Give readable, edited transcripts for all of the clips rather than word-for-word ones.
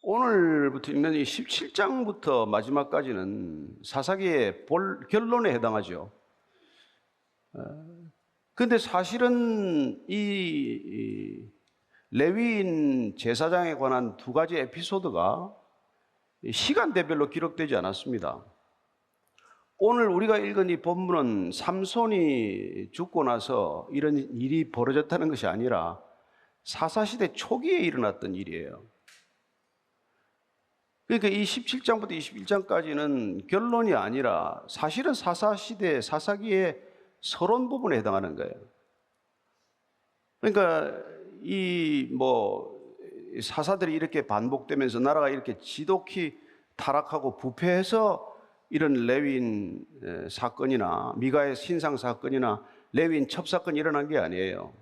오늘부터 읽는 이 17장부터 마지막까지는 사사기의 결론에 해당하죠. 근데 사실은 이 레위인 제사장에 관한 두 가지 에피소드가 시간대별로 기록되지 않았습니다. 오늘 우리가 읽은 이 본문은 삼손이 죽고 나서 이런 일이 벌어졌다는 것이 아니라 사사시대 초기에 일어났던 일이에요. 그러니까 이 17장부터 21장까지는 결론이 아니라 사실은 사사시대, 사사기의 서론 부분에 해당하는 거예요. 그러니까 사사들이 이렇게 반복되면서 나라가 이렇게 지독히 타락하고 부패해서 이런 레위인 사건이나 미가의 신상 사건이나 레위인 첩사건이 일어난 게 아니에요.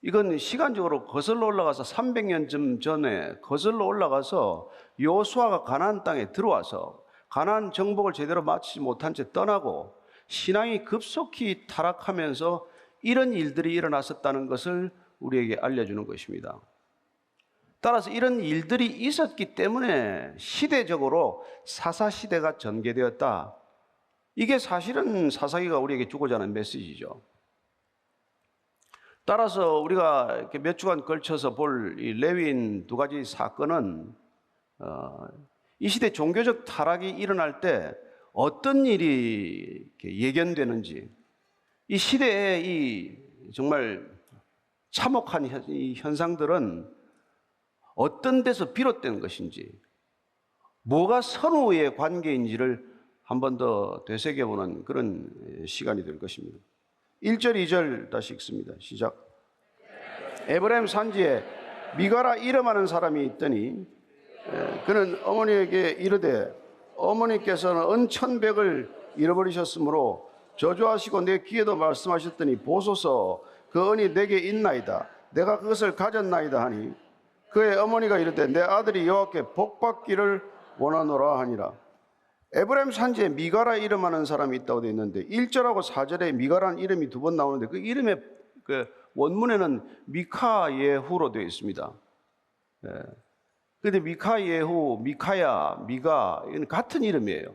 이건 시간적으로 거슬러 올라가서 300년쯤 전에 거슬러 올라가서 여호수아가 가나안 땅에 들어와서 가나안 정복을 제대로 마치지 못한 채 떠나고 신앙이 급속히 타락하면서 이런 일들이 일어났었다는 것을 우리에게 알려주는 것입니다. 따라서 이런 일들이 있었기 때문에 시대적으로 사사시대가 전개되었다. 이게 사실은 사사기가 우리에게 주고자 하는 메시지죠. 따라서 우리가 이렇게 몇 주간 걸쳐서 볼 이 레위인 두 가지 사건은 이 시대 종교적 타락이 일어날 때 어떤 일이 예견되는지, 이 시대의 이 정말 참혹한 이 현상들은 어떤 데서 비롯된 것인지, 뭐가 선후의 관계인지를 한 번 더 되새겨보는 그런 시간이 될 것입니다. 1절, 2절 다시 읽습니다. 시작. 에브라임 산지에 미가라 이름하는 사람이 있더니 그는 어머니에게 이르되 어머니께서는 은천백을 잃어버리셨으므로 저주하시고 내 귀에도 말씀하셨더니 보소서 그 은이 내게 있나이다. 내가 그것을 가졌나이다 하니 그의 어머니가 이르되 내 아들이 여호와께 복받기를 원하노라 하니라. 에브라임 산지에 미가라 이름하는 사람이 있다고 되어 있는데 1절하고 4절에 미가라는 이름이 두 번 나오는데 그 이름의 원문에는 미카예후로 되어 있습니다. 그런데 미카예후, 미카야, 미가 이건 같은 이름이에요.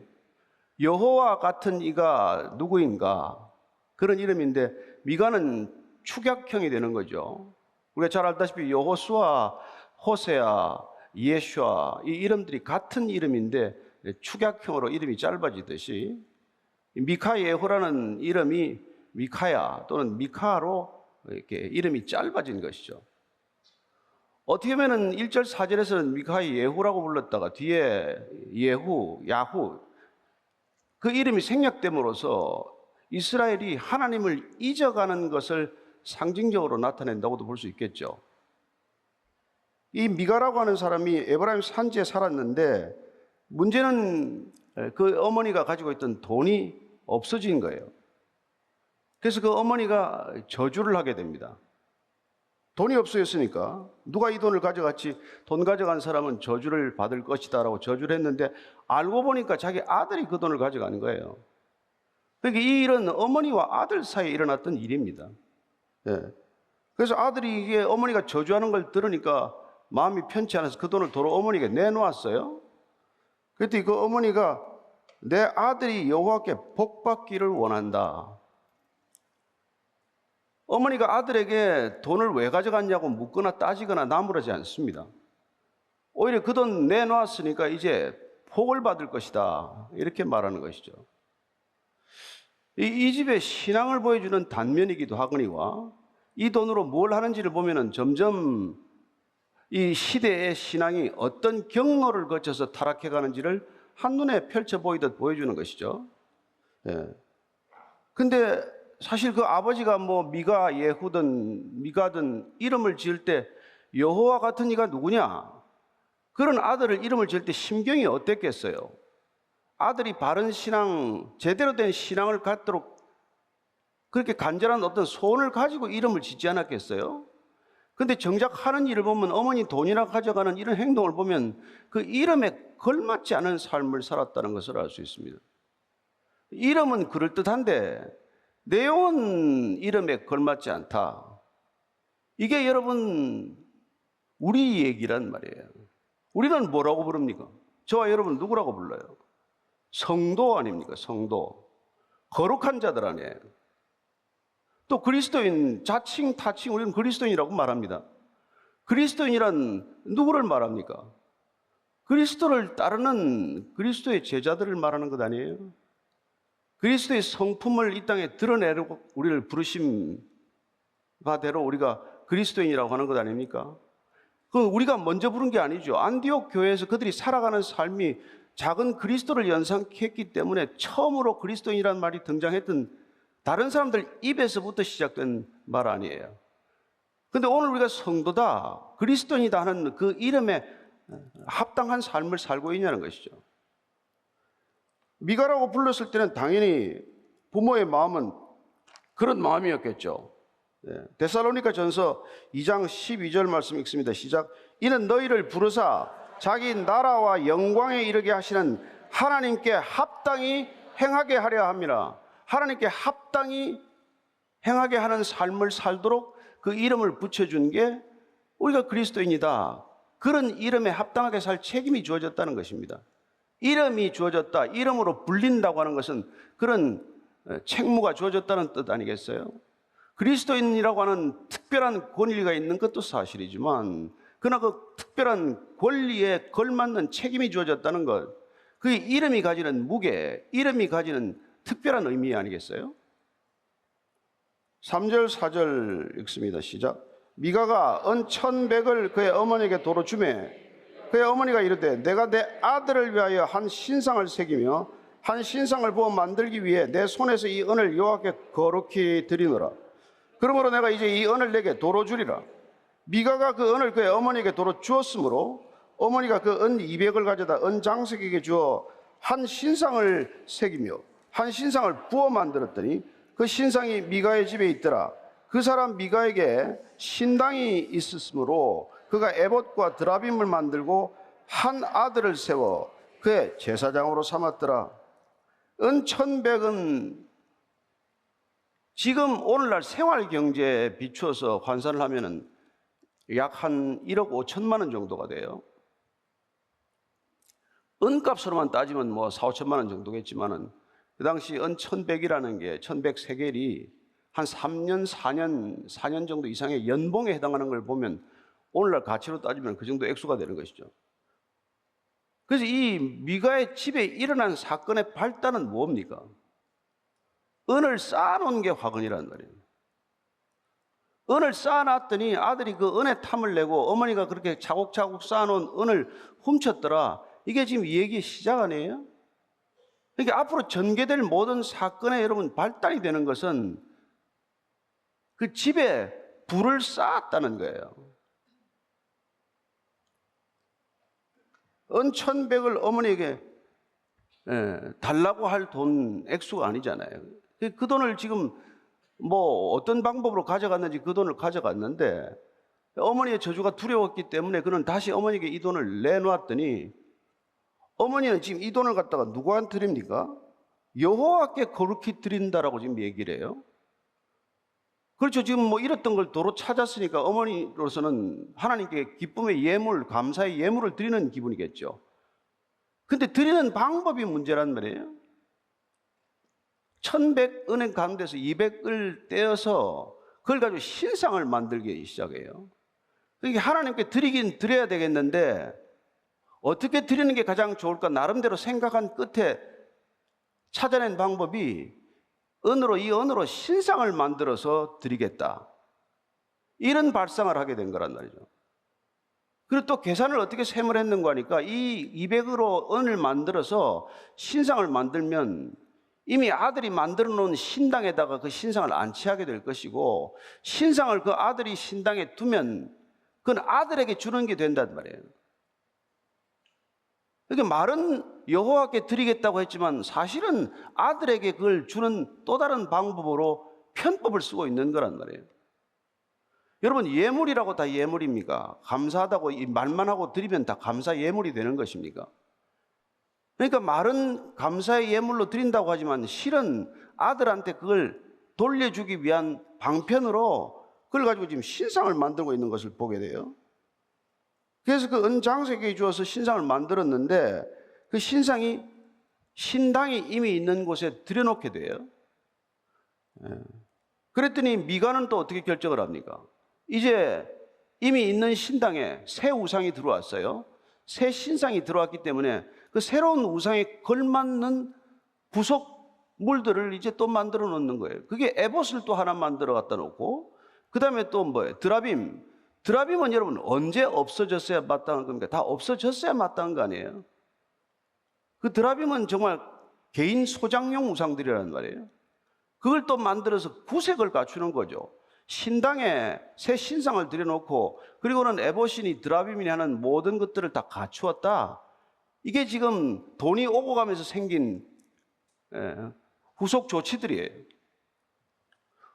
여호와 같은 이가 누구인가 그런 이름인데 미가는 축약형이 되는 거죠. 우리가 잘 알다시피 여호수아, 호세아, 예슈아 이 이름들이 같은 이름인데 축약형으로 이름이 짧아지듯이 미카예후라는 이름이 미카야 또는 미카로 이렇게 이름이 짧아진 것이죠. 어떻게 보면 1절 4절에서는 미카예후라고 불렀다가 뒤에 예후, 야후 그 이름이 생략됨으로써 이스라엘이 하나님을 잊어가는 것을 상징적으로 나타낸다고도 볼 수 있겠죠. 이 미가라고 하는 사람이 에브라임 산지에 살았는데 문제는 그 어머니가 가지고 있던 돈이 없어진 거예요. 그래서 그 어머니가 저주를 하게 됩니다. 돈이 없어졌으니까 누가 이 돈을 가져갔지 돈 가져간 사람은 저주를 받을 것이다 라고 저주를 했는데 알고 보니까 자기 아들이 그 돈을 가져가는 거예요. 그러니까 이 일은 어머니와 아들 사이에 일어났던 일입니다. 그래서 아들이 이게 어머니가 저주하는 걸 들으니까 마음이 편치 않아서 그 돈을 도로 어머니에게 내놓았어요. 그랬더니 그 어머니가 내 아들이 여호와께 복받기를 원한다. 어머니가 아들에게 돈을 왜 가져갔냐고 묻거나 따지거나 나무라지 않습니다. 오히려 그 돈 내놓았으니까 이제 복을 받을 것이다 이렇게 말하는 것이죠. 이 집의 신앙을 보여주는 단면이기도 하거니와 이 돈으로 뭘 하는지를 보면은 점점 이 시대의 신앙이 어떤 경로를 거쳐서 타락해 가는지를 한눈에 펼쳐 보이듯 보여주는 것이죠. 근데 사실 그 아버지가 미가 예후든 미가든 이름을 지을 때 여호와 같은 이가 누구냐? 그런 아들을 이름을 지을 때 심경이 어땠겠어요? 아들이 바른 신앙, 제대로 된 신앙을 갖도록 그렇게 간절한 어떤 소원을 가지고 이름을 짓지 않았겠어요? 근데 정작 하는 일을 보면 어머니 돈이나 가져가는 이런 행동을 보면 그 이름에 걸맞지 않은 삶을 살았다는 것을 알 수 있습니다. 이름은 그럴듯한데 내용은 이름에 걸맞지 않다. 이게 여러분 우리 얘기란 말이에요. 우리는 뭐라고 부릅니까? 저와 여러분 누구라고 불러요? 성도 아닙니까? 성도. 거룩한 자들 아니에요. 또 그리스도인 자칭 타칭 우리는 그리스도인이라고 말합니다. 그리스도인이란 누구를 말합니까? 그리스도를 따르는 그리스도의 제자들을 말하는 것 아니에요? 그리스도의 성품을 이 땅에 드러내려고 우리를 부르심 바대로 우리가 그리스도인이라고 하는 것 아닙니까? 그건 우리가 먼저 부른 게 아니죠. 안디옥 교회에서 그들이 살아가는 삶이 작은 그리스도를 연상케 했기 때문에 처음으로 그리스도인이라는 말이 등장했던 다른 사람들 입에서부터 시작된 말 아니에요. 그런데 오늘 우리가 성도다, 그리스도인이다 하는 그 이름에 합당한 삶을 살고 있냐는 것이죠. 미가라고 불렀을 때는 당연히 부모의 마음은 그런 마음이었겠죠. 데살로니가 전서 2장 12절 말씀 읽습니다. 시작. 이는 너희를 부르사 자기 나라와 영광에 이르게 하시는 하나님께 합당히 행하게 하려 함이라. 하나님께 합당히 행하게 하는 삶을 살도록 그 이름을 붙여준 게 우리가 그리스도인이다. 그런 이름에 합당하게 살 책임이 주어졌다는 것입니다. 이름이 주어졌다, 이름으로 불린다고 하는 것은 그런 책무가 주어졌다는 뜻 아니겠어요? 그리스도인이라고 하는 특별한 권위가 있는 것도 사실이지만 그러나 그 특별한 권리에 걸맞는 책임이 주어졌다는 것, 그 이름이 가지는 무게, 이름이 가지는 특별한 의미 아니겠어요? 3절 4절 읽습니다. 시작. 미가가 은 1,100을 그의 어머니에게 도로 주매 그의 어머니가 이르되 내가 내 아들을 위하여 한 신상을 새기며 한 신상을 부어 만들기 위해 내 손에서 이 은을 여호와께 거룩히 드리노라. 그러므로 내가 이제 이 은을 내게 도로 주리라. 미가가 그 은을 그의 어머니에게 도로 주었으므로 어머니가 그 은 200을 가져다 은 장식에게 주어 한 신상을 새기며 한 신상을 부어 만들었더니 그 신상이 미가의 집에 있더라. 그 사람 미가에게 신당이 있었으므로 그가 에봇과 드라빔을 만들고 한 아들을 세워 그의 제사장으로 삼았더라. 은 1,100은 지금 오늘날 생활 경제에 비추어서 환산을 하면은 약 한 1억 5천만 원 정도가 돼요. 은값으로만 따지면 뭐 4, 5천만 원 정도겠지만은 그 당시 은 1,100이라는 게 1,100세겔이 한 3년, 4년 정도 이상의 연봉에 해당하는 걸 보면 오늘날 가치로 따지면 그 정도 액수가 되는 것이죠. 그래서 이 미가의 집에 일어난 사건의 발단은 뭡니까? 은을 쌓아놓은 게 화근이란 말이에요. 은을 쌓아놨더니 아들이 그 은에 탐을 내고 어머니가 그렇게 차곡차곡 쌓아놓은 은을 훔쳤더라. 이게 지금 이 얘기의 시작 아니에요? 그러니까 앞으로 전개될 모든 사건에 여러분 발단이 되는 것은 그 집에 불을 쌓았다는 거예요. 은 1,100을 어머니에게 달라고 할 돈 액수가 아니잖아요. 그 돈을 지금 뭐 어떤 방법으로 가져갔는지 그 돈을 가져갔는데 어머니의 저주가 두려웠기 때문에 그는 다시 어머니에게 이 돈을 내놓았더니 어머니는 지금 이 돈을 갖다가 누구한테 드립니까? 여호와께 거룩히 드린다라고 지금 얘기를 해요. 그렇죠. 지금 뭐 잃었던 걸 도로 찾았으니까 어머니로서는 하나님께 기쁨의 예물, 감사의 예물을 드리는 기분이겠죠. 근데 드리는 방법이 문제란 말이에요. 1,100 은행 가운데서 200을 떼어서 그걸 가지고 신상을 만들기 시작해요. 그러니까 하나님께 드리긴 드려야 되겠는데 어떻게 드리는 게 가장 좋을까 나름대로 생각한 끝에 찾아낸 방법이 이 은으로 신상을 만들어서 드리겠다. 이런 발상을 하게 된 거란 말이죠. 그리고 또 계산을 어떻게 셈을 했는가 하니까 이 200으로 은을 만들어서 신상을 만들면 이미 아들이 만들어 놓은 신당에다가 그 신상을 안치하게 될 것이고 신상을 그 아들이 신당에 두면 그건 아들에게 주는 게 된단 말이에요. 그러니까 말은 여호와께 드리겠다고 했지만 사실은 아들에게 그걸 주는 또 다른 방법으로 편법을 쓰고 있는 거란 말이에요. 여러분 예물이라고 다 예물입니까? 감사하다고 이 말만 하고 드리면 다 감사 예물이 되는 것입니까? 그러니까 말은 감사의 예물로 드린다고 하지만 실은 아들한테 그걸 돌려주기 위한 방편으로 그걸 가지고 지금 신상을 만들고 있는 것을 보게 돼요. 그래서 그 은장색에 주어서 신상을 만들었는데 그 신상이 신당이 이미 있는 곳에 들여놓게 돼요. 그랬더니 미가는 또 어떻게 결정을 합니까? 이제 이미 있는 신당에 새 우상이 들어왔어요. 새 신상이 들어왔기 때문에 그 새로운 우상에 걸맞는 부속물들을 이제 또 만들어 놓는 거예요. 그게 에봇을 또 하나 만들어 갖다 놓고, 그 다음에 또 뭐예요? 드라빔. 드라빔은 여러분 언제 없어졌어야 마땅한 겁니까? 다 없어졌어야 마땅한 거 아니에요? 그 드라빔은 정말 개인 소장용 우상들이라는 말이에요. 그걸 또 만들어서 구색을 갖추는 거죠. 신당에 새 신상을 들여놓고, 그리고는 에봇이니 드라빔이니 하는 모든 것들을 다 갖추었다. 이게 지금 돈이 오고 가면서 생긴 후속 조치들이에요.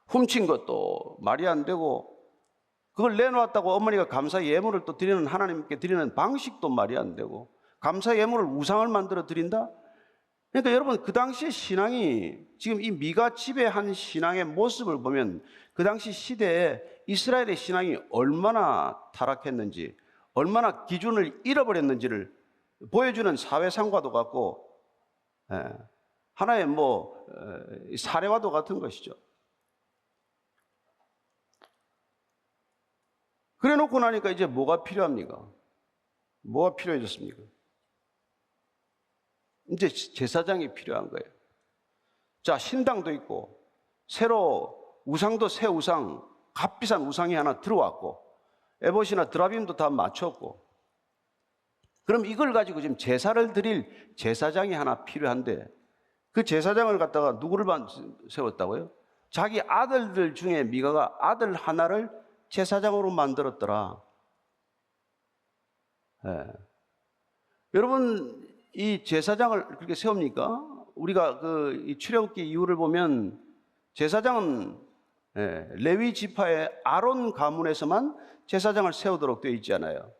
훔친 것도 말이 안 되고, 그걸 내놓았다고 어머니가 감사 예물을 또 드리는, 하나님께 드리는 방식도 말이 안 되고, 감사 예물을 우상을 만들어 드린다? 그러니까 여러분, 그 당시의 신앙이, 지금 이 미가 지배한 신앙의 모습을 보면 그 당시 시대에 이스라엘의 신앙이 얼마나 타락했는지, 얼마나 기준을 잃어버렸는지를 보여주는 사회상과도 같고, 하나의 사례와도 같은 것이죠. 그래 놓고 나니까 이제 뭐가 필요합니까? 뭐가 필요해졌습니까? 이제 제사장이 필요한 거예요. 자, 신당도 있고, 새로 우상도 새 우상, 값비싼 우상이 하나 들어왔고, 에봇이나 드라빔도 다 맞췄고, 그럼 이걸 가지고 지금 제사를 드릴 제사장이 하나 필요한데, 그 제사장을 갖다가 누구를 세웠다고요? 자기 아들들 중에 미가가 아들 하나를 제사장으로 만들었더라. 여러분, 이 제사장을 그렇게 세웁니까? 우리가 이 출애굽기 이후를 보면 제사장은 레위 지파의 아론 가문에서만 제사장을 세우도록 되어 있지 않아요.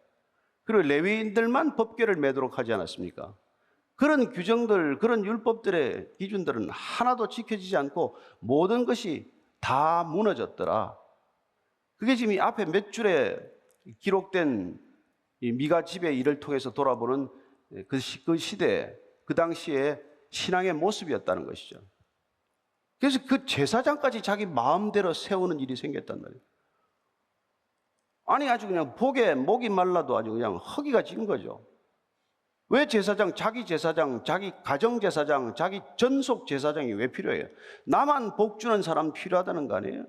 그리고 레위인들만 법궤를 매도록 하지 않았습니까? 그런 규정들, 그런 율법들의 기준들은 하나도 지켜지지 않고 모든 것이 다 무너졌더라. 그게 지금 이 앞에 몇 줄에 기록된 이 미가 지배 일을 통해서 돌아보는 그 시대, 그 당시의 신앙의 모습이었다는 것이죠. 그래서 그 제사장까지 자기 마음대로 세우는 일이 생겼단 말이에요. 아니, 아주 그냥 목이 말라도 아주 그냥 허기가 진 거죠. 왜 제사장, 자기 가정 제사장, 자기 전속 제사장이 왜 필요해요? 나만 복 주는 사람 필요하다는 거 아니에요?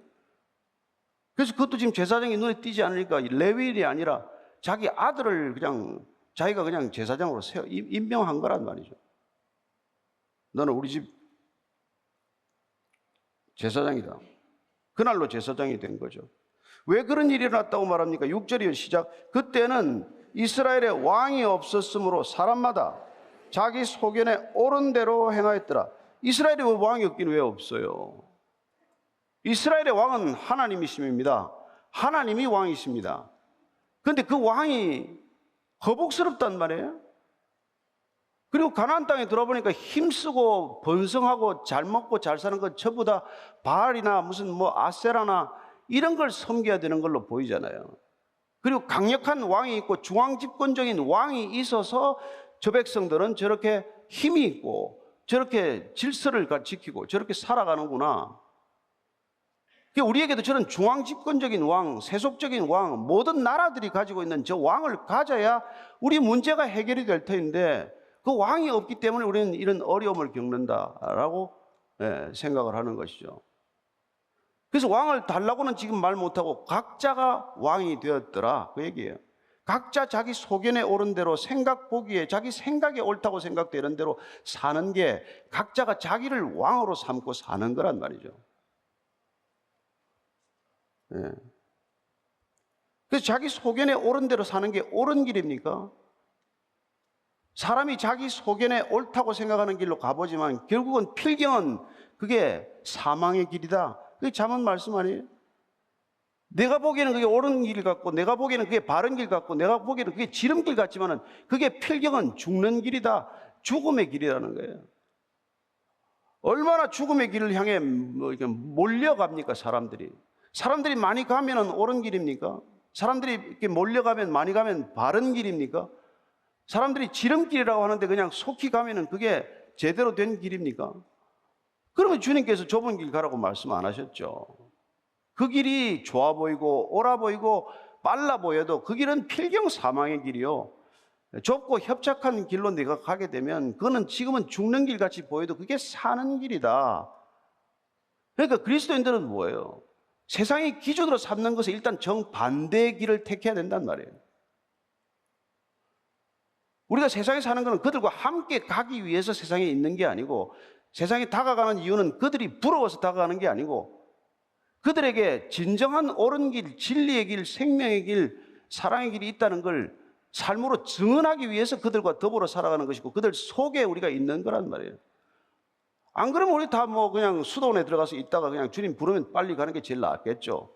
그래서 그것도 지금 제사장이 눈에 띄지 않으니까 레위인이 아니라 자기 아들을 자기가 그냥 제사장으로 임명한 거란 말이죠. 너는 우리 집 제사장이다. 그날로 제사장이 된 거죠. 왜 그런 일이 일어났다고 말합니까? 6절이요, 시작. 그때는 이스라엘에 왕이 없었으므로 사람마다 자기 소견에 옳은 대로 행하였더라. 이스라엘에 왕이 없긴 왜 없어요? 이스라엘의 왕은 하나님이십니다. 하나님이 왕이십니다. 그런데 그 왕이 거북스럽단 말이에요. 그리고 가나안 땅에 들어보니까 힘쓰고 번성하고 잘 먹고 잘 사는 것 전부 다 바알이나 무슨 아세라나 이런 걸 섬겨야 되는 걸로 보이잖아요. 그리고 강력한 왕이 있고 중앙집권적인 왕이 있어서 저 백성들은 저렇게 힘이 있고 저렇게 질서를 지키고 저렇게 살아가는구나. 우리에게도 저런 중앙집권적인 왕, 세속적인 왕, 모든 나라들이 가지고 있는 저 왕을 가져야 우리 문제가 해결이 될 터인데 그 왕이 없기 때문에 우리는 이런 어려움을 겪는다라고 생각을 하는 것이죠. 그래서 왕을 달라고는 지금 말 못하고 각자가 왕이 되었더라, 그 얘기예요. 각자 자기 소견에 옳은 대로 생각 보기에 자기 생각에 옳다고 생각되는 대로 사는 게 각자가 자기를 왕으로 삼고 사는 거란 말이죠. 그래서 자기 소견에 옳은 대로 사는 게 옳은 길입니까? 사람이 자기 소견에 옳다고 생각하는 길로 가보지만 결국은 필경은 그게 사망의 길이다. 그게 잠언 말씀 아니에요? 내가 보기에는 그게 옳은 길 같고 내가 보기에는 그게 바른 길 같고 내가 보기에는 그게 지름길 같지만은 그게 필경은 죽는 길이다. 죽음의 길이라는 거예요. 얼마나 죽음의 길을 향해 몰려갑니까? 사람들이 많이 가면은 옳은 길입니까? 사람들이 이렇게 몰려가면, 많이 가면 바른 길입니까? 사람들이 지름길이라고 하는데 그냥 속히 가면은 그게 제대로 된 길입니까? 그러면 주님께서 좁은 길 가라고 말씀 안 하셨죠. 그 길이 좋아 보이고 옳아 보이고 빨라 보여도 그 길은 필경 사망의 길이요. 좁고 협착한 길로 내가 가게 되면 그거는 지금은 죽는 길 같이 보여도 그게 사는 길이다. 그러니까 그리스도인들은 뭐예요? 세상의 기준으로 삼는 것에 일단 정반대의 길을 택해야 된단 말이에요. 우리가 세상에 사는 것은 그들과 함께 가기 위해서 세상에 있는 게 아니고, 세상에 다가가는 이유는 그들이 부러워서 다가가는 게 아니고, 그들에게 진정한 옳은 길, 진리의 길, 생명의 길, 사랑의 길이 있다는 걸 삶으로 증언하기 위해서 그들과 더불어 살아가는 것이고, 그들 속에 우리가 있는 거란 말이에요. 안 그러면 우리 다 뭐 그냥 수도원에 들어가서 있다가 그냥 주님 부르면 빨리 가는 게 제일 낫겠죠.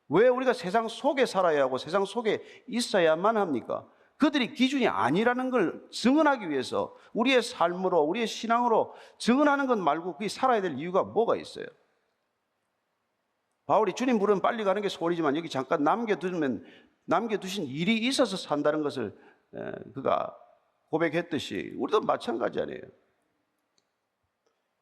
왜 우리가 세상 속에 살아야 하고 세상 속에 있어야만 합니까? 그들이 기준이 아니라는 걸 증언하기 위해서 우리의 삶으로, 우리의 신앙으로 증언하는 것 말고 그게 살아야 될 이유가 뭐가 있어요? 바울이 주님 부르면 빨리 가는 게 소리지만 여기 잠깐 남겨두신 일이 있어서 산다는 것을 그가 고백했듯이 우리도 마찬가지 아니에요.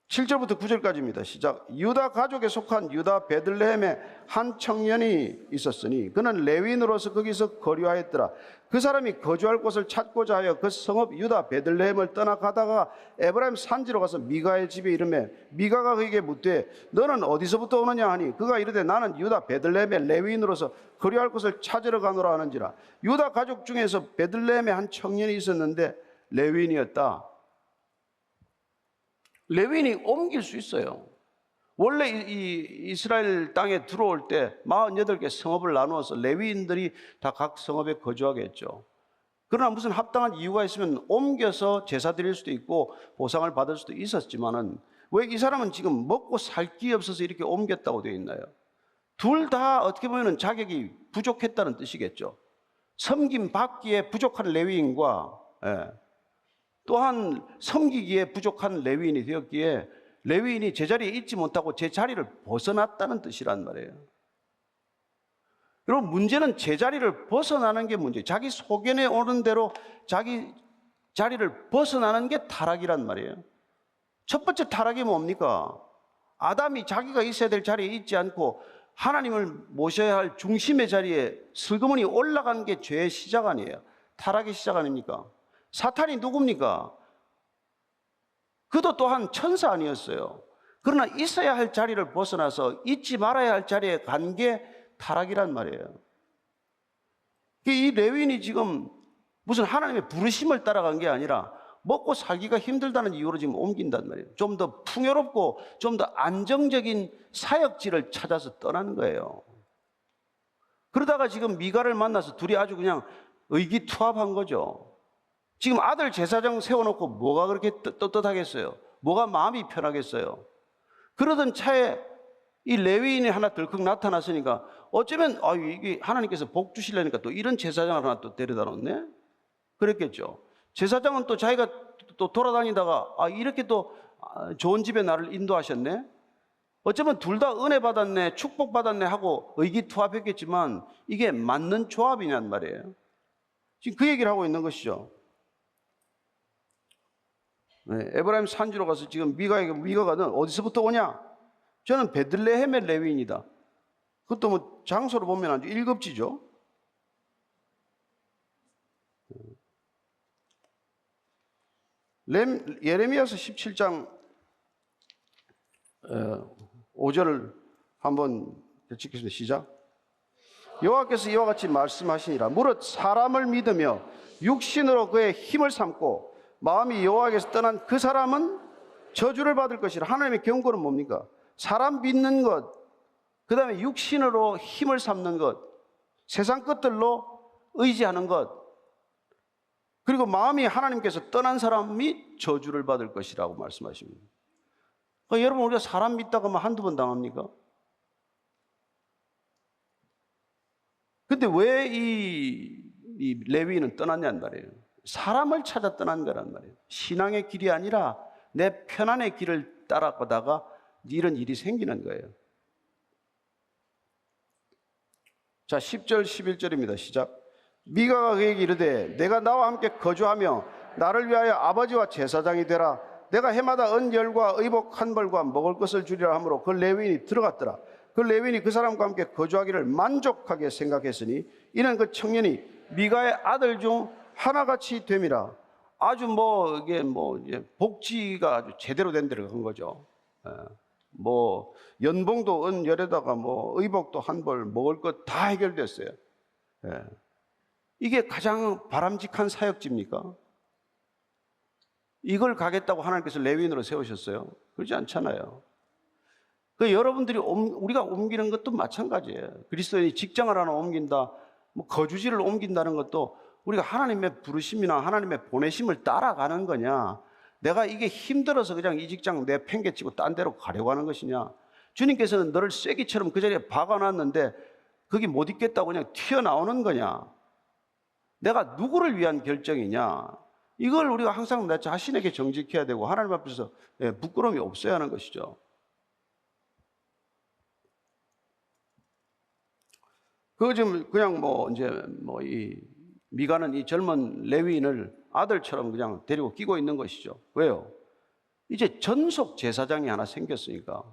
7절부터 9절까지입니다. 시작. 유다 가족에 속한 유다 베들레헴에 한 청년이 있었으니 그는 레위인으로서 거기서 거류하였더라. 그 사람이 거주할 곳을 찾고자 하여 그 성읍 유다 베들레헴을 떠나가다가 에브라임 산지로 가서 미가의 집에 이르매 미가가 그에게 묻되 너는 어디서부터 오느냐 하니 그가 이르되 나는 유다 베들레헴의 레위인으로서 거류할 곳을 찾으러 가노라 하는지라. 유다 가족 중에서 베들레헴에 한 청년이 있었는데 레위인이었다. 레위인이 옮길 수 있어요. 원래 이 이스라엘 땅에 들어올 때 48개 성읍을 나누어서 레위인들이 다 각 성읍에 거주하게 했죠. 그러나 무슨 합당한 이유가 있으면 옮겨서 제사 드릴 수도 있고 보상을 받을 수도 있었지만은 왜 이 사람은 지금 먹고 살 길이 없어서 이렇게 옮겼다고 되어 있나요? 둘 다 어떻게 보면 자격이 부족했다는 뜻이겠죠. 섬김 받기에 부족한 레위인과 또한 섬기기에 부족한 레위인이 되었기에 레위인이 제자리에 있지 못하고 제 자리를 벗어났다는 뜻이란 말이에요. 여러분, 문제는 제자리를 벗어나는 게 문제예요. 자기 소견에 오는 대로 자기 자리를 벗어나는 게 타락이란 말이에요. 첫 번째 타락이 뭡니까? 아담이 자기가 있어야 될 자리에 있지 않고 하나님을 모셔야 할 중심의 자리에 슬그머니 올라간 게 죄의 시작 아니에요. 타락의 시작 아닙니까? 사탄이 누굽니까? 그도 또한 천사 아니었어요. 그러나 있어야 할 자리를 벗어나서 잊지 말아야 할 자리에 간 게 타락이란 말이에요. 이 레위인이 지금 무슨 하나님의 부르심을 따라간 게 아니라 먹고 살기가 힘들다는 이유로 지금 옮긴단 말이에요. 좀 더 풍요롭고 좀 더 안정적인 사역지를 찾아서 떠나는 거예요. 그러다가 지금 미가를 만나서 둘이 아주 그냥 의기투합한 거죠. 지금 아들 제사장 세워놓고 뭐가 그렇게 떳떳하겠어요? 뭐가 마음이 편하겠어요? 그러던 차에 이 레위인이 하나 덜컥 나타났으니까 어쩌면 이게 하나님께서 복 주시려니까 또 이런 제사장을 하나 또 데려다 놓네? 그랬겠죠. 제사장은 또 자기가 또 돌아다니다가 이렇게 또 좋은 집에 나를 인도하셨네? 어쩌면 둘 다 은혜 받았네, 축복 받았네 하고 의기투합했겠지만 이게 맞는 조합이냔 말이에요. 지금 그 얘기를 하고 있는 것이죠. 에브라임 산지로 가서 지금 미가가 너 어디서부터 오냐? 저는 베들레헴의 레위인이다. 그것도 뭐 장소로 보면 아주 1급지죠. 예레미야서 17장 5절을 한번 읽겠습니다. 시작. 여호와께서 이와 같이 말씀하시니라. 무릇 사람을 믿으며 육신으로 그의 힘을 삼고 마음이 여호와께서 떠난 그 사람은 저주를 받을 것이라. 하나님의 경고는 뭡니까? 사람 믿는 것, 그 다음에 육신으로 힘을 삼는 것, 세상 것들로 의지하는 것, 그리고 마음이 하나님께서 떠난 사람이 저주를 받을 것이라고 말씀하십니다. 그러니까 여러분, 우리가 사람 믿다가 뭐 한두 번 당합니까? 근데 왜 이 레위인은 떠났냔 말이에요. 사람을 찾아 떠난 거란 말이에요. 신앙의 길이 아니라 내 편안의 길을 따라가다가 이런 일이 생기는 거예요. 자, 10절 11절입니다. 시작. 미가가 그에게 이르되 내가 나와 함께 거주하며 나를 위하여 아버지와 제사장이 되라. 내가 해마다 은열과 의복 한 벌과 먹을 것을 주리라 하므로 그 레위인이 들어갔더라. 그 레위인이 그 사람과 함께 거주하기를 만족하게 생각했으니 이는 그 청년이 미가의 아들 중 하나같이 됨이라. 아주 이게 복지가 아주 제대로 된 데를 간 거죠. 연봉도 은열에다가 의복도 한 벌, 먹을 것 다 해결됐어요. 이게 가장 바람직한 사역지입니까? 이걸 가겠다고 하나님께서 레위인으로 세우셨어요? 그렇지 않잖아요. 여러분들이 우리가 옮기는 것도 마찬가지예요. 그리스도인이 직장을 하나 옮긴다, 거주지를 옮긴다는 것도 우리가 하나님의 부르심이나 하나님의 보내심을 따라가는 거냐, 내가 이게 힘들어서 그냥 이 직장 내 팽개치고 딴 데로 가려고 하는 것이냐. 주님께서는 너를 쐐기처럼 그 자리에 박아놨는데 거기 못 있겠다고 그냥 튀어나오는 거냐, 내가 누구를 위한 결정이냐, 이걸 우리가 항상 나 자신에게 정직해야 되고 하나님 앞에서 부끄러움이 없어야 하는 것이죠. 지금 그냥 이 미가는 이 젊은 레위인을 아들처럼 그냥 데리고 끼고 있는 것이죠. 왜요? 이제 전속 제사장이 하나 생겼으니까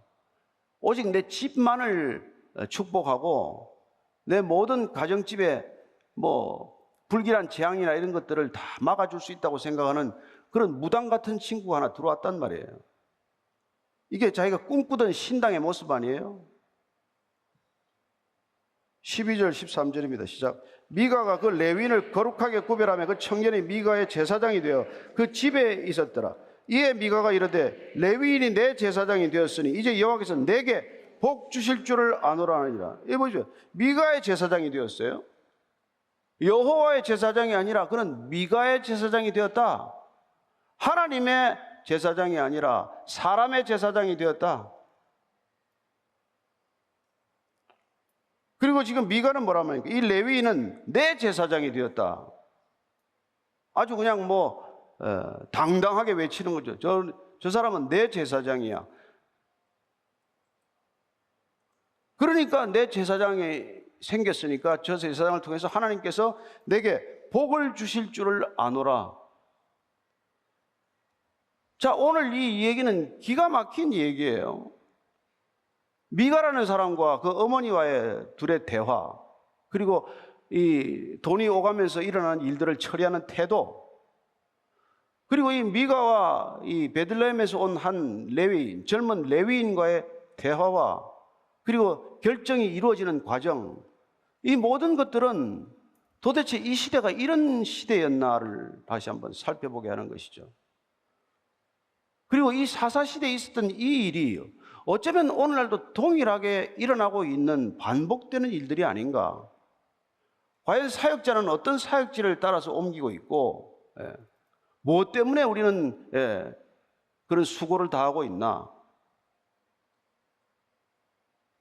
오직 내 집만을 축복하고 내 모든 가정집에 불길한 재앙이나 이런 것들을 다 막아줄 수 있다고 생각하는 그런 무당 같은 친구가 하나 들어왔단 말이에요. 이게 자기가 꿈꾸던 신당의 모습 아니에요? 12절 13절입니다. 시작. 미가가 그 레위인을 거룩하게 구별하며 그 청년이 미가의 제사장이 되어 그 집에 있었더라. 이에 미가가 이르되 레위인이 내 제사장이 되었으니 이제 여호와께서 내게 복 주실 줄을 아노라 하니라. 이 보시죠. 미가의 제사장이 되었어요. 여호와의 제사장이 아니라 그는 미가의 제사장이 되었다. 하나님의 제사장이 아니라 사람의 제사장이 되었다. 그리고 지금 미가는 뭐라고 합니까? 이 레위인은 내 제사장이 되었다. 아주 그냥 당당하게 외치는 거죠. 저 사람은 내 제사장이야. 그러니까 내 제사장이 생겼으니까 저 제사장을 통해서 하나님께서 내게 복을 주실 줄을 아노라. 자, 오늘 이 얘기는 기가 막힌 얘기예요. 미가라는 사람과 그 어머니와의 둘의 대화, 그리고 이 돈이 오가면서 일어나는 일들을 처리하는 태도, 그리고 이 미가와 이 베들레헴에서 온 한 레위인, 젊은 레위인과의 대화와 그리고 결정이 이루어지는 과정, 이 모든 것들은 도대체 이 시대가 이런 시대였나를 다시 한번 살펴보게 하는 것이죠. 그리고 이 사사시대에 있었던 이 일이 어쩌면 오늘날도 동일하게 일어나고 있는 반복되는 일들이 아닌가. 과연 사역자는 어떤 사역지를 따라서 옮기고 있고, 무엇 때문에 우리는 그런 수고를 다하고 있나.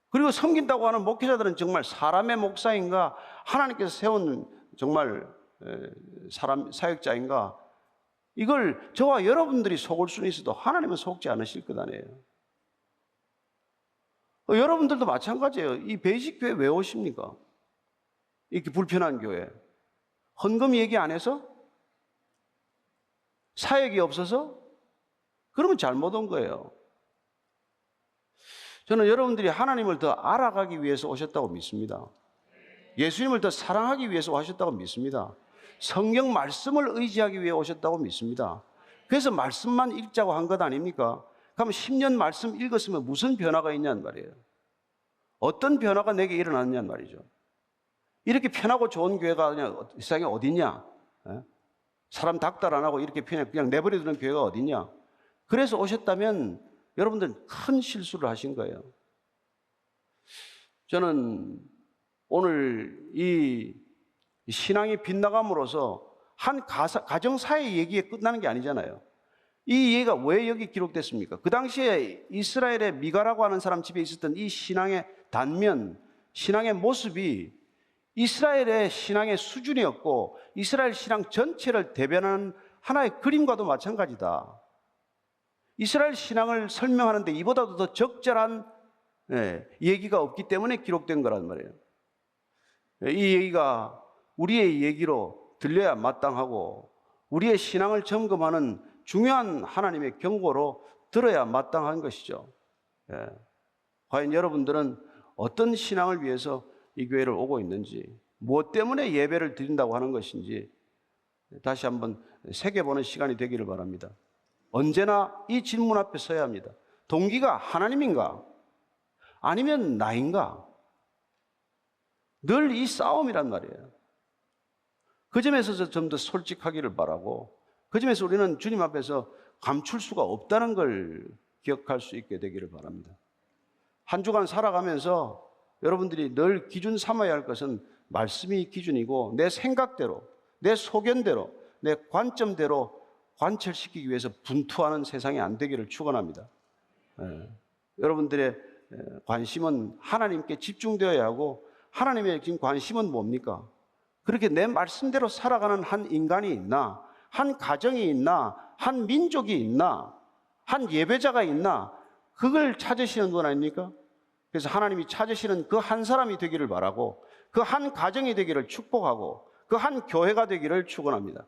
그리고 섬긴다고 하는 목회자들은 정말 사람의 목사인가, 하나님께서 세운 정말 사역자인가. 이걸 저와 여러분들이 속을 수는 있어도 하나님은 속지 않으실 것 아니에요. 여러분들도 마찬가지예요. 이 베이직 교회 왜 오십니까? 이렇게 불편한 교회. 헌금 얘기 안 해서? 사역이 없어서? 그러면 잘못 온 거예요. 저는 여러분들이 하나님을 더 알아가기 위해서 오셨다고 믿습니다. 예수님을 더 사랑하기 위해서 오셨다고 믿습니다. 성경 말씀을 의지하기 위해 오셨다고 믿습니다. 그래서 말씀만 읽자고 한 것 아닙니까? 그럼 10년 말씀 읽었으면 무슨 변화가 있냐는 말이에요. 어떤 변화가 내게 일어났냐는 말이죠. 이렇게 편하고 좋은 교회가 그냥 세상에 어딨냐? 사람 닥달 안 하고 이렇게 그냥 내버려두는 교회가 어딨냐? 그래서 오셨다면 여러분들은 큰 실수를 하신 거예요. 저는 오늘 이 신앙이 빗나감으로써 한 가정사의 얘기에 끝나는 게 아니잖아요. 이 얘기가 왜 여기 기록됐습니까? 그 당시에 이스라엘의 미가라고 하는 사람 집에 있었던 이 신앙의 단면, 신앙의 모습이 이스라엘의 신앙의 수준이었고 이스라엘 신앙 전체를 대변하는 하나의 그림과도 마찬가지다. 이스라엘 신앙을 설명하는데 이보다도 더 적절한 얘기가 없기 때문에 기록된 거란 말이에요. 이 얘기가 우리의 얘기로 들려야 마땅하고 우리의 신앙을 점검하는 중요한 하나님의 경고로 들어야 마땅한 것이죠. 예. 과연 여러분들은 어떤 신앙을 위해서 이 교회를 오고 있는지, 무엇 때문에 예배를 드린다고 하는 것인지 다시 한번 새겨보는 시간이 되기를 바랍니다. 언제나 이 질문 앞에 서야 합니다. 동기가 하나님인가? 아니면 나인가? 늘 이 싸움이란 말이에요. 그 점에서 좀 더 솔직하기를 바라고, 그 점에서 우리는 주님 앞에서 감출 수가 없다는 걸 기억할 수 있게 되기를 바랍니다. 한 주간 살아가면서 여러분들이 늘 기준 삼아야 할 것은 말씀이 기준이고, 내 생각대로, 내 소견대로, 내 관점대로 관철시키기 위해서 분투하는 세상이 안 되기를 축원합니다. 여러분들의 관심은 하나님께 집중되어야 하고, 하나님의 지금 관심은 뭡니까? 그렇게 내 말씀대로 살아가는 한 인간이 있나? 한 가정이 있나? 한 민족이 있나? 한 예배자가 있나? 그걸 찾으시는 분 아닙니까? 그래서 하나님이 찾으시는 그 한 사람이 되기를 바라고, 그 한 가정이 되기를 축복하고, 그 한 교회가 되기를 축원합니다.